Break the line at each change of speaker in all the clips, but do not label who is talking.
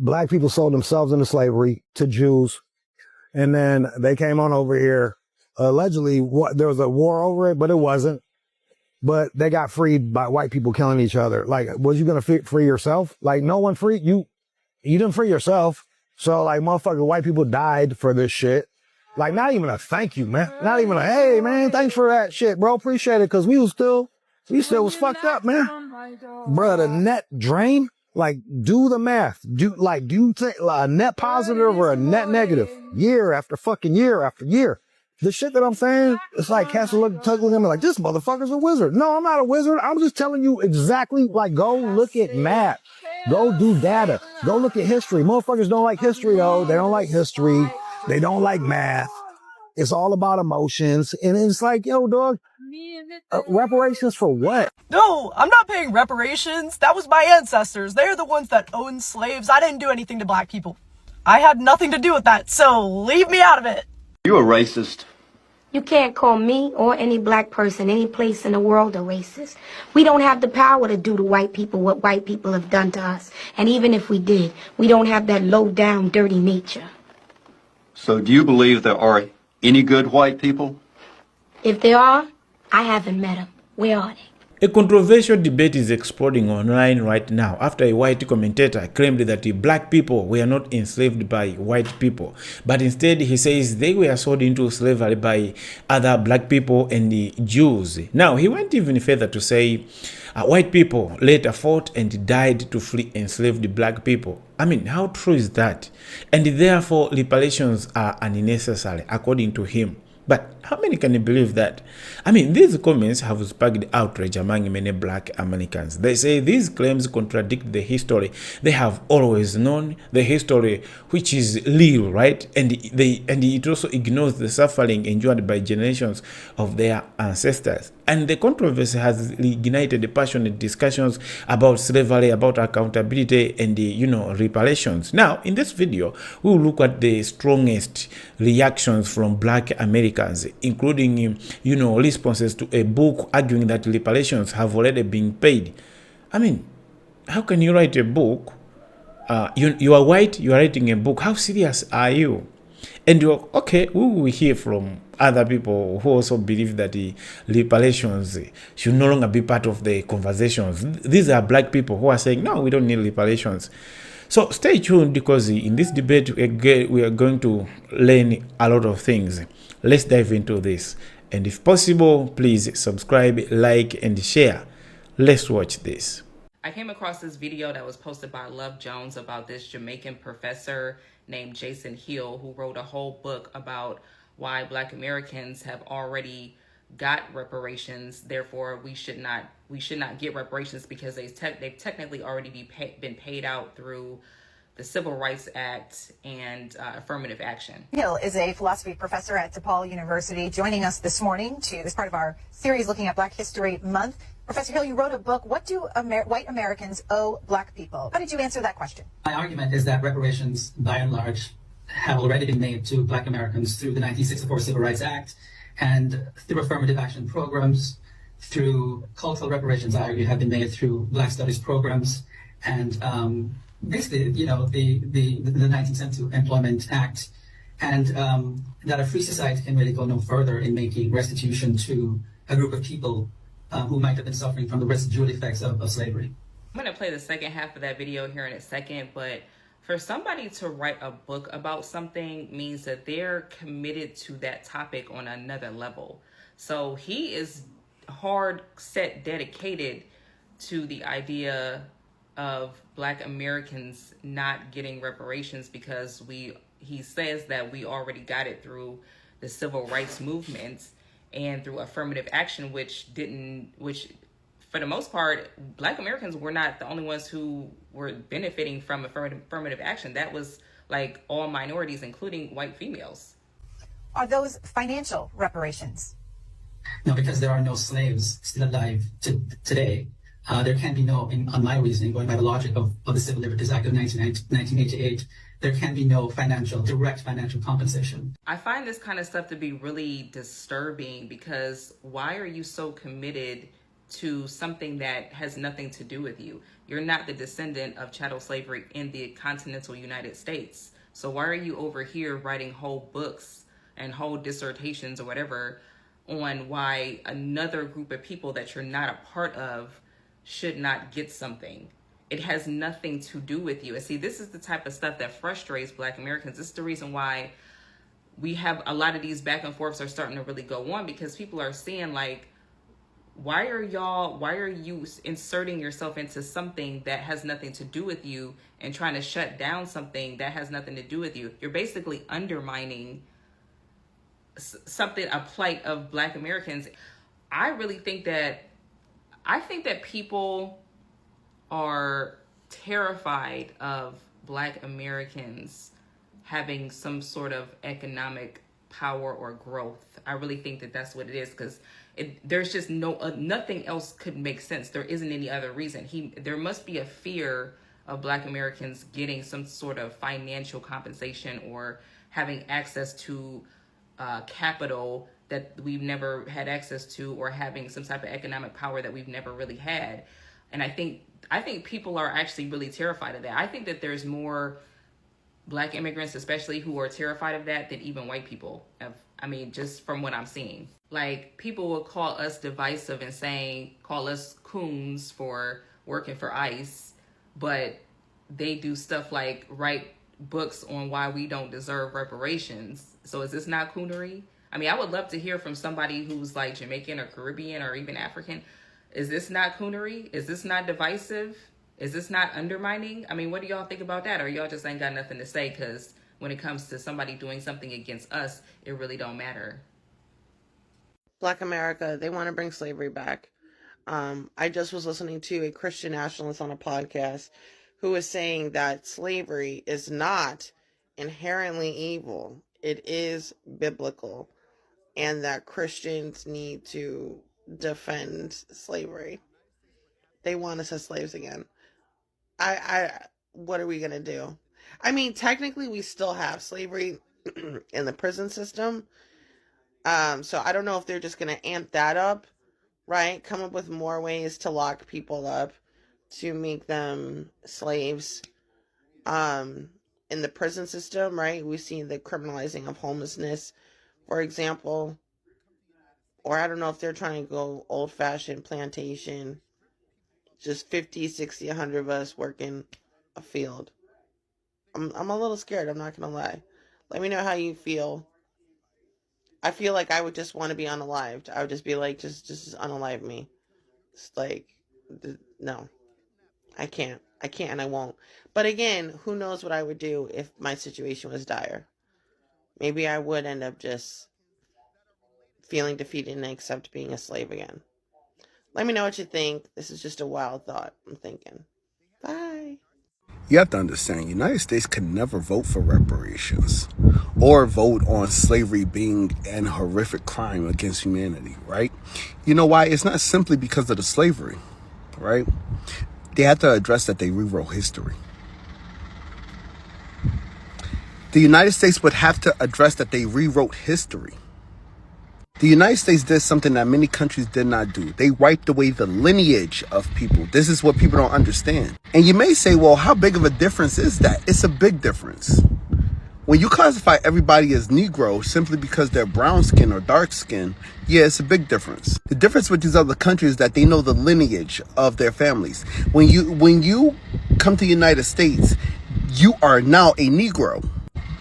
black people sold themselves into slavery to Jews. And then they came on over here. Allegedly, there was a war over it, but it wasn't. But they got freed by white people killing each other. Like, was you going to free yourself? Like, no one freed you. You didn't free yourself. So, like, motherfucking white people died for this shit. Like, not even a thank you, man. Not even a, hey, man, thanks for that shit, bro. Appreciate it. Cause we still was fucked up, man. Bruh, the net drain, like, do the math. Do you think a net positive or a net negative? Year after fucking year after year. The shit that I'm saying, it's like cats looking at me like, this motherfucker's a wizard. No, I'm not a wizard. I'm just telling you exactly, like, go look at math. Go do data. Go look at history. Motherfuckers don't like history, though. They don't like history. They don't like math. It's all about emotions. And it's like, yo, dog, reparations for what?
No, I'm not paying reparations. That was my ancestors. They're the ones that owned slaves. I didn't do anything to black people. I had nothing to do with that, so leave me out of it.
You a racist.
You can't call me or any black person any place in the world a racist. We don't have the power to do to white people what white people have done to us. And even if we did, we don't have that low-down, dirty nature.
So do you believe there are any good white people?
If there are, I haven't met them. Where are they?
A controversial debate is exploding online right now after a white commentator claimed that the black people were not enslaved by white people, but instead he says they were sold into slavery by other black people and the Jews. Now, he went even further to say white people later fought and died to free enslaved black people. I mean, how true is that? And therefore, reparations are unnecessary, according to him. But how many can believe that? I mean, these comments have sparked outrage among many black Americans. They say these claims contradict the history they have always known, the history which is real, right? And it also ignores the suffering endured by generations of their ancestors. And the controversy has ignited passionate discussions about slavery, about accountability, and reparations. Now, in this video, we will look at the strongest reactions from black Americans, including, responses to a book arguing that reparations have already been paid. I mean, how can you write a book? You are white, you are writing a book. How serious are you? And okay, we will hear from other people who also believe that the reparations should no longer be part of the conversations. These are black people who are saying, no, we don't need reparations. So stay tuned, because in this debate, we are going to learn a lot of things. Let's dive into this. And if possible, please subscribe, like, and share. Let's watch this.
I came across this video that was posted by Love Jones about this Jamaican professor named Jason Hill, who wrote a whole book about why black Americans have already got reparations. Therefore, we should not get reparations because they've technically already been paid out through the Civil Rights Act and affirmative action.
Hill is a philosophy professor at DePaul University, joining us this morning as part of our series looking at Black History Month. Professor Hill, you wrote a book, What Do White Americans Owe Black People? How did you answer that question?
My argument is that reparations, by and large, have already been made to black Americans through the 1964 Civil Rights Act and through affirmative action programs, through cultural reparations, I argue, have been made through Black Studies programs, and basically, the 1972 Employment Act, and that a free society can really go no further in making restitution to a group of people who might have been suffering from the residual effects of slavery.
I'm going to play the second half of that video here in a second, but for somebody to write a book about something means that they're committed to that topic on another level. So he is hard set dedicated to the idea of black Americans not getting reparations because he says that we already got it through the civil rights movement and through affirmative action, which for the most part, black Americans were not the only ones who were benefiting from affirmative action. That was like all minorities, including white females.
Are those financial reparations?
No, because there are no slaves still alive today. There can be no, on my reasoning, going by the logic of the Civil Liberties Act of 1988, there can be no direct financial compensation.
I find this kind of stuff to be really disturbing, because why are you so committed to something that has nothing to do with you? You're not the descendant of chattel slavery in the continental United States. So why are you over here writing whole books and whole dissertations or whatever on why another group of people that you're not a part of should not get something? It has nothing to do with you. And see, this is the type of stuff that frustrates Black Americans. This is the reason why we have a lot of these back and forths are starting to really go on, because people are seeing like, why are you inserting yourself into something that has nothing to do with you and trying to shut down something that has nothing to do with you? You're basically undermining something, a plight of Black Americans. I think that people are terrified of Black Americans having some sort of economic power or growth. I really think that that's what it is, because there's just nothing else could make sense. There isn't any other reason. There must be a fear of Black Americans getting some sort of financial compensation or having access to capital that we've never had access to, or having some type of economic power that we've never really had. And I think people are actually really terrified of that. I think that there's more Black immigrants, especially, who are terrified of that than even white people. Just from what I'm seeing. Like, people will call us divisive and call us coons for working for ICE, but they do stuff like write books on why we don't deserve reparations. So is this not coonery? I would love to hear from somebody who's like Jamaican or Caribbean or even African. Is this not coonery? Is this not divisive? Is this not undermining? What do y'all think about that? Or y'all just ain't got nothing to say because when it comes to somebody doing something against us, it really don't matter?
Black America, they want to bring slavery back. I just was listening to a Christian nationalist on a podcast who was saying that slavery is not inherently evil. It is biblical, and that Christians need to defend slavery. They want us as slaves again. What are we going to do? Technically we still have slavery in the prison system. So I don't know if they're just going to amp that up, right? Come up with more ways to lock people up, to make them slaves. In the prison system, right? We see the criminalizing of homelessness, for example. Or I don't know if they're trying to go old-fashioned plantation. Just 50, 60, 100 of us working a field. I'm a little scared, I'm not going to lie. Let me know how you feel. I feel like I would just want to be unalived. I would just be like, just unalive me. It's like, no. I can't and I won't. But again, who knows what I would do if my situation was dire. Maybe I would end up just feeling defeated and accept being a slave again. Let me know what you think. This is just a wild thought I'm thinking. Bye.
You have to understand, United States could never vote for reparations or vote on slavery being an horrific crime against humanity, right? You know why? It's not simply because of the slavery, right? They had to address that they rewrote history. The United States would have to address that they rewrote history. The United States did something that many countries did not do. They wiped away the lineage of people. This is what people don't understand. And you may say, well, how big of a difference is that? It's a big difference. When you classify everybody as Negro simply because they're brown skin or dark skin, yeah, it's a big difference. The difference with these other countries is that they know the lineage of their families. When you come to the United States, you are now a Negro.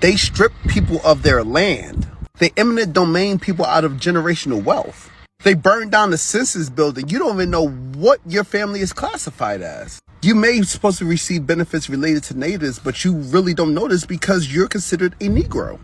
They strip people of their land. They eminent domain people out of generational wealth. They burn down the census building. You don't even know what your family is classified as. You may be supposed to receive benefits related to natives, but you really don't know this because you're considered a Negro.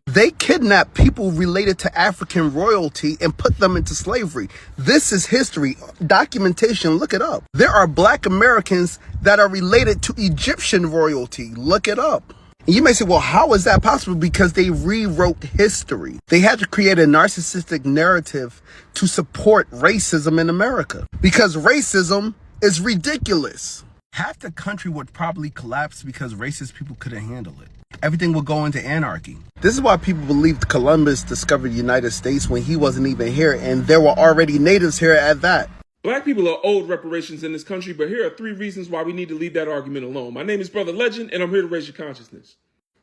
They kidnap people related to African royalty and put them into slavery. This is history. Documentation, look it up. There are Black Americans that are related to Egyptian royalty. Look it up. And you may say, well, how is that possible? Because they rewrote history. They had to create a narcissistic narrative to support racism in America. Because racism is ridiculous. Half the country would probably collapse because racist people couldn't handle it. Everything would go into anarchy. This is why people believed Columbus discovered the United States when he wasn't even here, and there were already natives here at that.
Black people are owed reparations in this country, but here are 3 reasons why we need to leave that argument alone. My name is Brother Legend, and I'm here to raise your consciousness.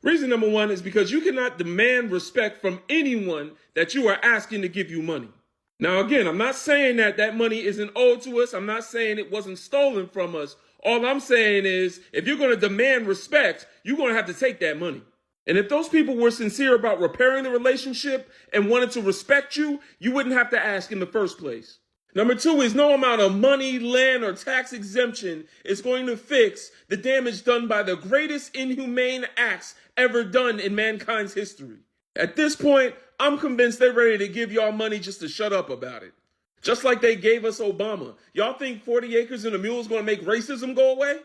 Reason number 1 is because you cannot demand respect from anyone that you are asking to give you money. Now, again, I'm not saying that that money isn't owed to us. I'm not saying it wasn't stolen from us. All I'm saying is if you're going to demand respect, you're going to have to take that money. And if those people were sincere about repairing the relationship and wanted to respect you, you wouldn't have to ask in the first place. Number 2 is no amount of money, land, or tax exemption is going to fix the damage done by the greatest inhumane acts ever done in mankind's history. At this point, I'm convinced they're ready to give y'all money just to shut up about it. Just like they gave us Obama. Y'all think 40 acres and a mule is going to make racism go away?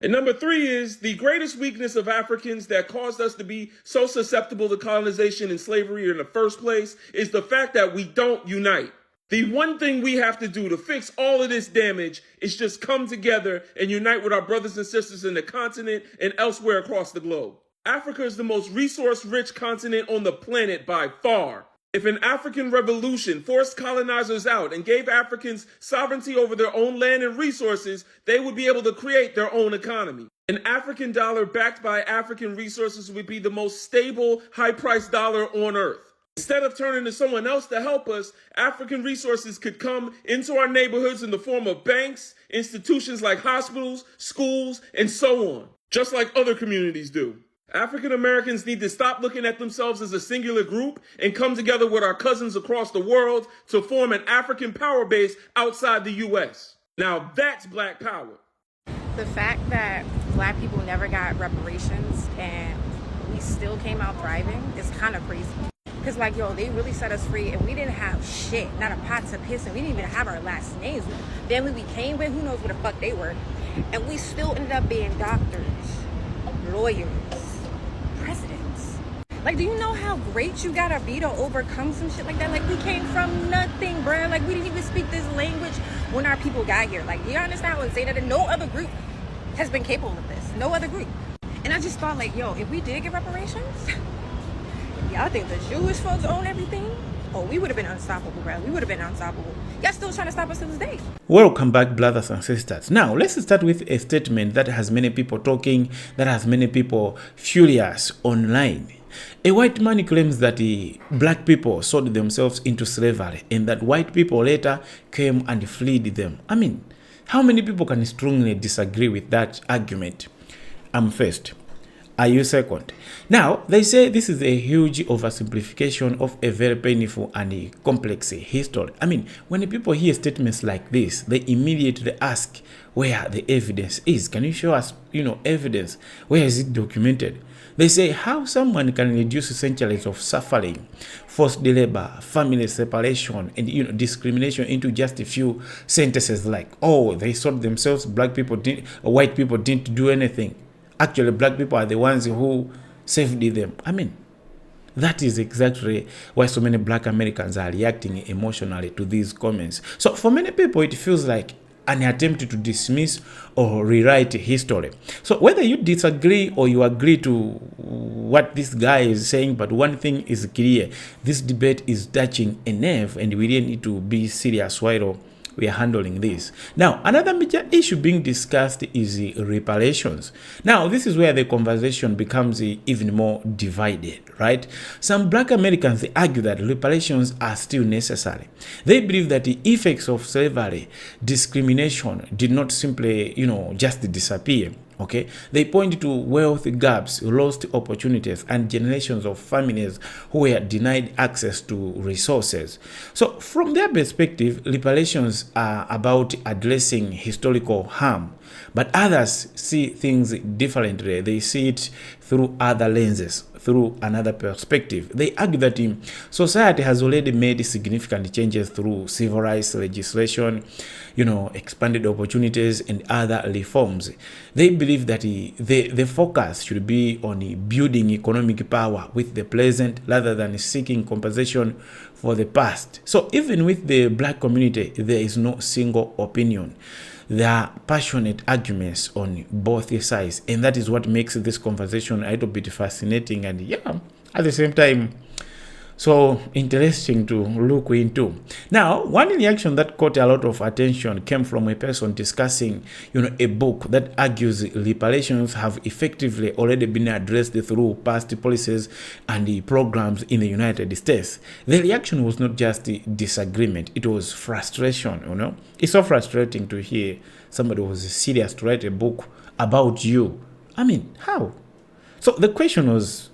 And number 3 is the greatest weakness of Africans that caused us to be so susceptible to colonization and slavery in the first place is the fact that we don't unite. The one thing we have to do to fix all of this damage is just come together and unite with our brothers and sisters in the continent and elsewhere across the globe. Africa is the most resource-rich continent on the planet by far. If an African revolution forced colonizers out and gave Africans sovereignty over their own land and resources, they would be able to create their own economy. An African dollar backed by African resources would be the most stable, high-priced dollar on earth. Instead of turning to someone else to help us, African resources could come into our neighborhoods in the form of banks, institutions like hospitals, schools, and so on, just like other communities do. African Americans need to stop looking at themselves as a singular group and come together with our cousins across the world to form an African power base outside the U.S. Now that's Black power.
The fact that Black people never got reparations and we still came out thriving is kind of crazy. Because, like, yo, they really set us free, and we didn't have shit, not a pot to piss, and we didn't even have our last names. The family we came with, who knows where the fuck they were. And we still ended up being doctors, lawyers, presidents. Like, do you know how great you gotta be to overcome some shit like that? Like, we came from nothing, bruh. Like, we didn't even speak this language when our people got here. Like, you understand what I'm saying? That no other group has been capable of this. No other group. And I just thought, like, yo, if we did get reparations... Y'all think the Jewish folks own everything? Oh, we would have been unstoppable, bro. We would have been unstoppable. Y'all still trying to stop us to this day.
Welcome back, brothers and sisters. Now, let's start with a statement that has many people talking, that has many people furious online. A white man claims that the black people sold themselves into slavery and that white people later came and freed them. I mean, how many people can strongly disagree with that argument? I'm first. Are you second? Now, they say this is a huge oversimplification of a very painful and a complex history. I mean, when people hear statements like this, they immediately ask where the evidence is. Can you show us, evidence? Where is it documented? They say how someone can reduce centuries of suffering, forced labor, family separation, and discrimination into just a few sentences like, oh, they sold themselves, white people didn't do anything. Actually, black people are the ones who saved them. I mean, that is exactly why so many black Americans are reacting emotionally to these comments. So for many people, it feels like an attempt to dismiss or rewrite history. So whether you disagree or you agree to what this guy is saying, but one thing is clear. This debate is touching a nerve and we really need to be serious while we are handling this. Now, another major issue being discussed is reparations. Now, this is where the conversation becomes even more divided, right? Some black Americans argue that reparations are still necessary. They believe that the effects of slavery, discrimination did not simply, just disappear. Okay, they point to wealth gaps, lost opportunities, and generations of families who were denied access to resources. So, from their perspective, reparations are about addressing historical harm, but others see things differently. They see it through other lenses, through another perspective. They argue that society has already made significant changes through civil rights legislation, expanded opportunities and other reforms. They believe that the focus should be on building economic power with the present rather than seeking compensation for the past. So even with the black community, there is no single opinion. There are passionate arguments on both sides, and that is what makes this conversation a little bit fascinating and, at the same time, So interesting to look into. Now, one reaction that caught a lot of attention came from a person discussing, a book that argues reparations have effectively already been addressed through past policies and the programs in the United States. The reaction was not just disagreement; it was frustration. It's so frustrating to hear somebody who was serious to write a book about you. I mean, how? So the question was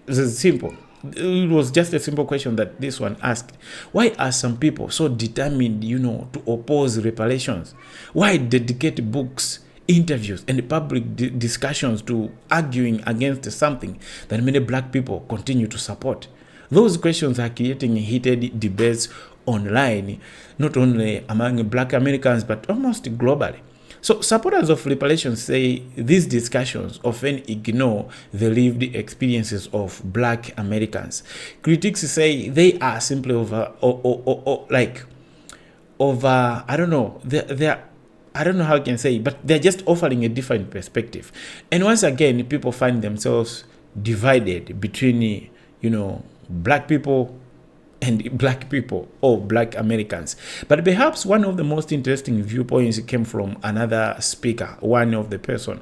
simple. It was just a simple question that this one asked. Why are some people so determined, to oppose reparations? Why dedicate books, interviews, and public discussions to arguing against something that many black people continue to support? Those questions are creating heated debates online, not only among black Americans, but almost globally. So supporters of reparations say these discussions often ignore the lived experiences of black Americans. Critics say they are simply I don't know, they're I don't know how I can say, but they're just offering a different perspective. And once again, people find themselves divided between, black people and black people or black Americans. But perhaps one of the most interesting viewpoints came from another speaker, one of the person.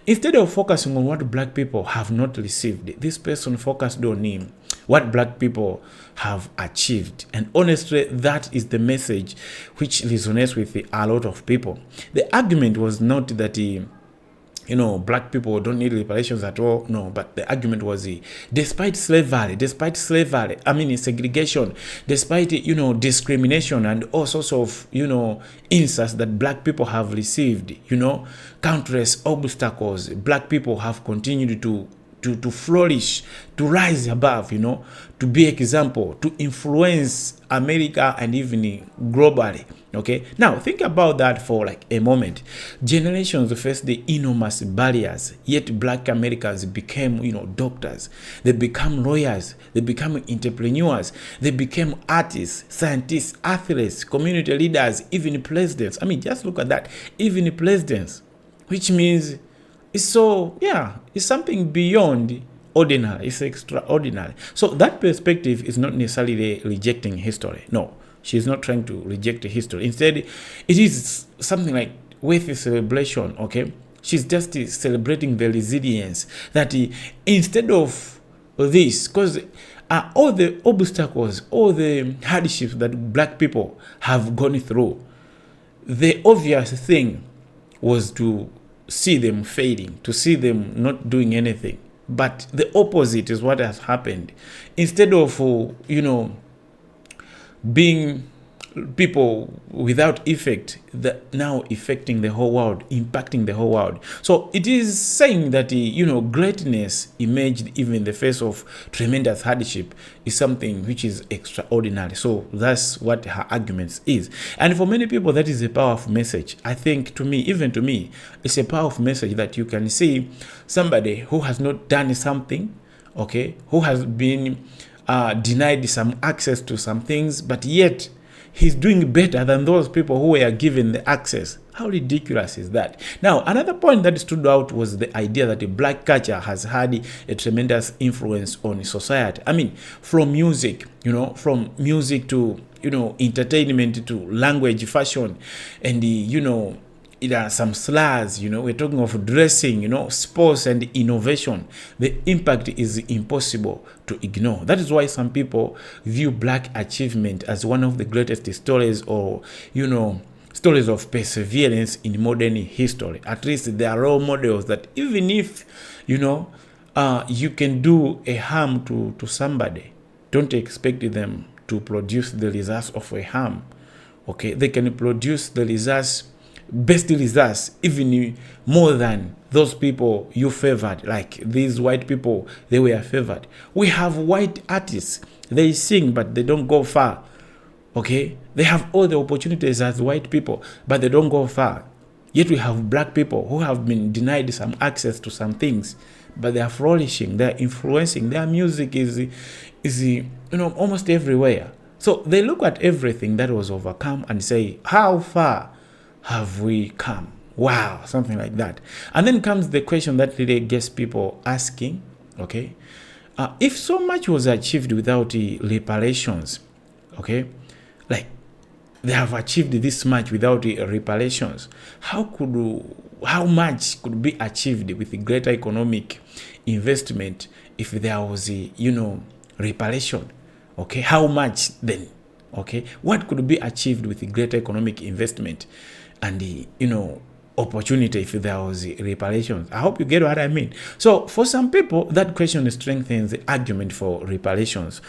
Instead of focusing on what black people have not received, this person focused on what black people have achieved. And honestly, that is the message which resonates with a lot of people. The argument was not that black people don't need reparations at all. No, but the argument was despite slavery, segregation, despite, discrimination and all sorts of, insults that black people have received, countless obstacles, black people have continued to flourish, to rise above, to be example, to influence America and even globally. Okay, now think about that for like a moment. Generations faced the enormous barriers, yet black Americans became, doctors. They become lawyers. They become entrepreneurs. They became artists, scientists, athletes, community leaders, even presidents. I mean, just look at that. Even presidents, which means it's something beyond ordinary. It's extraordinary. So that perspective is not necessarily rejecting history. No. She's not trying to reject history. Instead, it is something like worthy celebration, okay? She's just celebrating the resilience that instead of this, because all the obstacles, all the hardships that black people have gone through, the obvious thing was to see them failing, to see them not doing anything. But the opposite is what has happened. Instead of, being people without effect, that now affecting the whole world, impacting the whole world. So it is saying that greatness emerged even in the face of tremendous hardship is something which is extraordinary. So that's what her arguments is. And for many people, that is a powerful message. I think to me, it's a powerful message that you can see somebody who has not done something, okay, who has been denied some access to some things, but yet he's doing better than those people who were given the access. How ridiculous is that? Now, another point that stood out was the idea that the black culture has had a tremendous influence on society. I mean, from music, to, entertainment, to language, fashion, and there are some slurs, we're talking of dressing, sports and innovation. The impact is impossible to ignore. That is why some people view black achievement as one of the greatest stories or, stories of perseverance in modern history. At least there are role models that even if, you can do a harm to somebody, don't expect them to produce the results of a harm. Okay, they can produce the results, best results, even more than those people you favored. Like these white people, they were favored. We have white artists, they sing but they don't go far. Okay, they have all the opportunities as white people, but they don't go far. Yet we have black people who have been denied some access to some things, but they are flourishing, they are influencing. Their music is almost everywhere. So they look at everything that was overcome and say, how far have we come? Wow, something like that. And then comes the question that really gets people asking, okay, If so much was achieved without reparations, okay, like they have achieved this much without reparations, how much could be achieved with greater economic investment if there was reparation? Okay, how much then? Okay, what could be achieved with greater economic investment and opportunity if there was reparations? I hope you get what I mean. So for some people, that question strengthens the argument for reparations.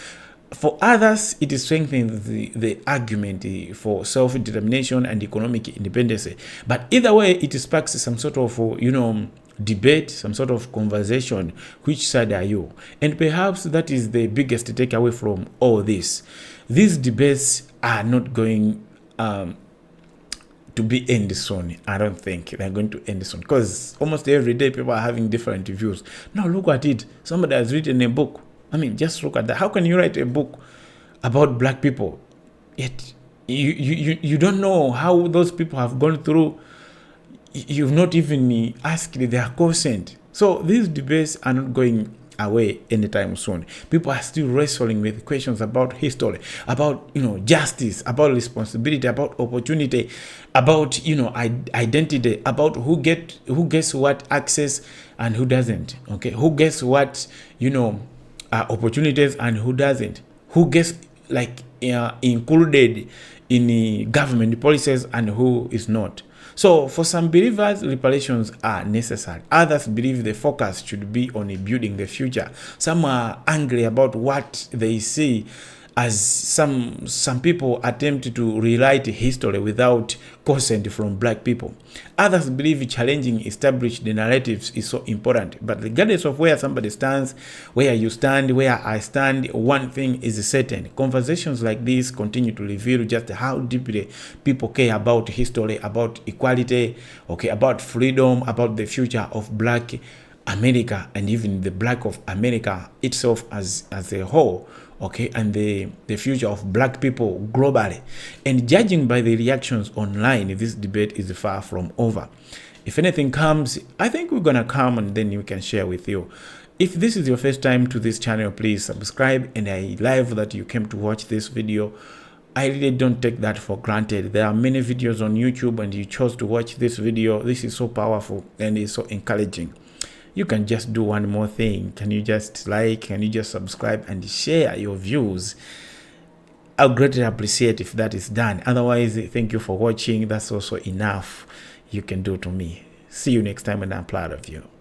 For others, it strengthens the argument for self-determination and economic independence. But either way, it sparks some sort of debate, some sort of conversation. Which side are you? And perhaps that is the biggest takeaway from all this. These debates are not going to be end soon. I don't think they're going to end soon, because almost every day people are having different views. Now look at it. Somebody has written a book. I mean, just look at that. How can you write a book about black people, yet you don't know how those people have gone through? You've not even asked their consent. So these debates are not going away anytime soon. People are still wrestling with questions about history, about justice, about responsibility, about opportunity, about identity, about who gets what access and who doesn't. Okay, who gets what opportunities and who doesn't, who gets included in government policies and who is not. So for some believers, reparations are necessary. Others believe the focus should be on building the future. Some are angry about what they see as some people attempt to rewrite history without consent from black people. Others believe challenging established narratives is so important. But regardless of where somebody stands, where you stand, where I stand, one thing is certain. Conversations like this continue to reveal just how deeply people care about history, about equality, okay, about freedom, about the future of black America, and even the black of America itself as a whole. Okay, and the future of black people globally. And judging by the reactions online, this debate is far from over. If anything comes, I think we're gonna come and then we can share with you. If this is your first time to this channel, please subscribe, and I love that you came to watch this video. I really don't take that for granted. There are many videos on YouTube and you chose to watch this video. This is so powerful and it's so encouraging. You can just do one more thing. Can you just can you just subscribe and share your views? I'll greatly appreciate if that is done. Otherwise, thank you for watching. That's also enough you can do to me. See you next time, and I'm proud of you.